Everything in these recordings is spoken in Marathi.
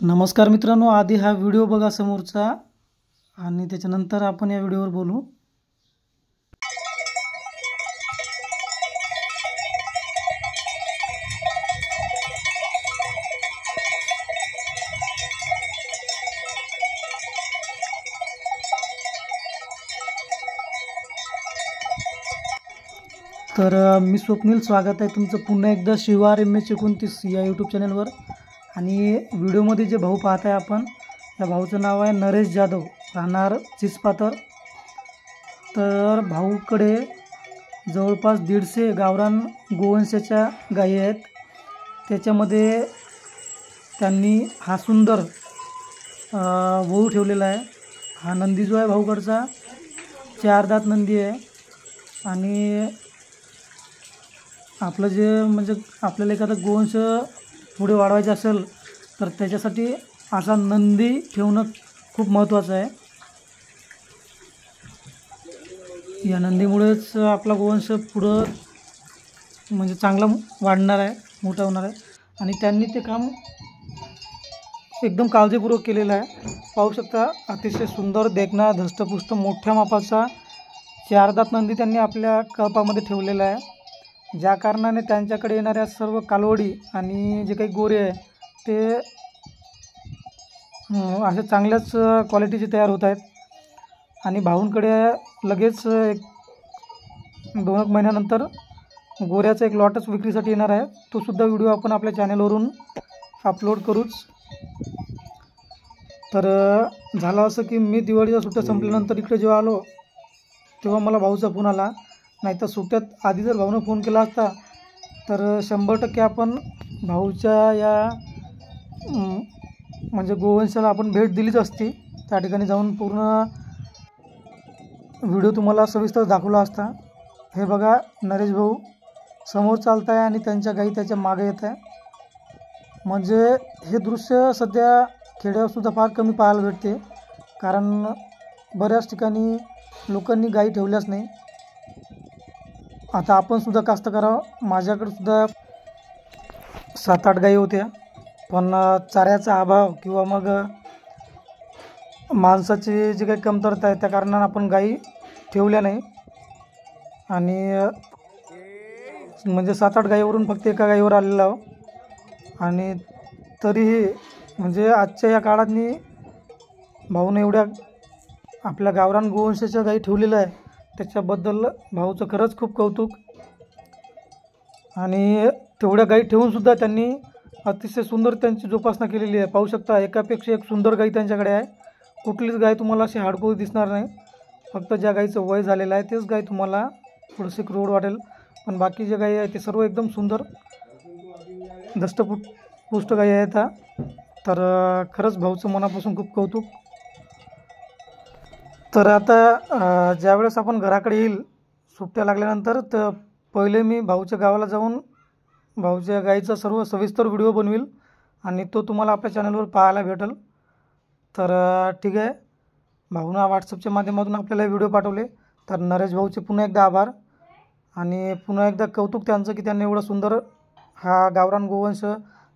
नमस्कार मित्रांनो, आधी हा व्हिडिओ बघा समोरचा आणि त्याच्यानंतर आपण या व्हिडिओवर बोलू। तर मी स्वप्नील, स्वागत आहे तुमचं पुन्हा एकदा शिवार MH29 या यूट्यूब चॅनलवर। आणि व्हिडिओमध्ये जे भाऊ पाहत आहे आपण, या भाऊचं नाव आहे नरेश जाधव, राहणार चिचपातर। तर भाऊकडे जवळपास 150 गावरान गोवंशाच्या गायी आहेत। त्याच्यामध्ये त्यांनी हा सुंदर वहू ठेवलेला आहे। हा नंदी जो आहे भाऊकडचा 4 दात नंदी आहे। आणि आपलं जे म्हणजे आपल्याला एखादा गोवंश पुढे वाढवायचा असेल तर त्याच्यासाठी असा नंदी ठेवणं खूप महत्त्वाचं आहे। या नंदीमुळेच आपला गोवंश पुढं म्हणजे चांगला वाढणार आहे, मोठा होणार आहे। आणि त्यांनी ते काम एकदम काळजीपूर्वक केलेलं आहे। पाहू शकता, अतिशय सुंदर देखणा धष्टपुष्ट मोठ्या मापाचा 4 दात नंदी त्यांनी आपल्या कळपामध्ये ठेवलेला आहे। ज्या कारणाने त्यांच्याकडे येणाऱ्या सर्व कालवडी आणि जे काही गोरे आहे ते अशा चांगल्याच क्वालिटीचे तयार होत आहेत। आणि भाऊंकडे लगेच 2 महिन्यानंतर गोऱ्याचा एक लॉटच विक्रीसाठी येणार आहे। तो सुद्धा व्हिडिओ आपण आपल्या चॅनलवरून अपलोड करूच। तर झालं असं की मी दिवाळीच्या सुट्ट्या संपल्यानंतर इकडे जेव्हा आलो तेव्हा मला भाऊचा फोन आला। नाहीतर सुट्ट्यात आधी जर भाऊनं फोन केला असता तर 100% आपण भाऊच्या या म्हणजे गोवंशाला आपण भेट दिलीच असती। त्या ठिकाणी जाऊन पूर्ण व्हिडिओ तुम्हाला सविस्तर दाखवला असता। हे बघा, नरेश भाऊ समोर चालत आहे आणि त्यांच्या गाई त्याच्या मागे येत आहे। म्हणजे हे दृश्य सध्या खेड्यावरसुद्धा फार कमी पाहायला भेटते, कारण बऱ्याच ठिकाणी लोकांनी गाई ठेवल्याच नाही। आता आपण सुद्धा कास्तकाराव, माझ्याकडे सुद्धा 7-8 गाई होत्या, पण चाऱ्याचा अभाव किंवा मग माणसाची जी काही कमतरता आहे त्या कारणाने आपण गाई ठेवल्या नाही। आणि म्हणजे 7-8 गाईवरून फक्त एका गाईवर आलेलो आहो। आणि तरीही म्हणजे आजच्या या काळातनी भाऊने एवढ्या आपल्या गावरान गोवंशाच्या गाई ठेवलेल्या आहे, त्याच्याबद्दल भाऊचं खरंच खूप कौतुक। आणि तेवढ्या गाई ठेवूनसुद्धा त्यांनी अतिशय सुंदर त्यांची जोपासना केलेली आहे। पाहू शकता, एकापेक्षा एक सुंदर गाई त्यांच्याकडे आहे। कुठलीच गाय तुम्हाला अशी हाडकोळी दिसणार नाही। फक्त ज्या गाईचं वय झालेलं आहे तेच गाय तुम्हाला थोडीशी क्रूड वाटेल, पण बाकी जे गाई आहे ते सर्व एकदम सुंदर धष्टपुष्ट गाई आहेत। तर खरंच भाऊचं मनापासून खूप कौतुक। तर आता ज्यावेळेस आपण घराकडे येईल सुट्ट्या लागल्यानंतर, तर पहिले मी भाऊच्या गावाला जाऊन भाऊच्या गाईचा सर्व सविस्तर व्हिडिओ बनवील आणि तो तुम्हाला आपल्या चॅनलवर पाहायला भेटेल। तर ठीक आहे, भाऊनं व्हॉट्सअपच्या माध्यमातून आपल्याला व्हिडिओ पाठवले, तर नरेश भाऊचे पुन्हा एकदा आभार आणि पुन्हा एकदा कौतुक त्यांचं की त्यांनी एवढा सुंदर हा गावरान गोवंश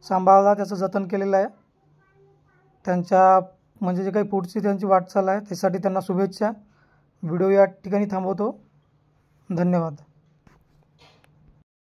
सांभाळला, त्याचं जतन केलेलं आहे। त्यांच्या म्हणजे जे काही पुढची त्यांची वाटचाल आहे त्यासाठी त्यांना शुभेच्छा। व्हिडिओ या ठिकाणी थांबवतो। धन्यवाद।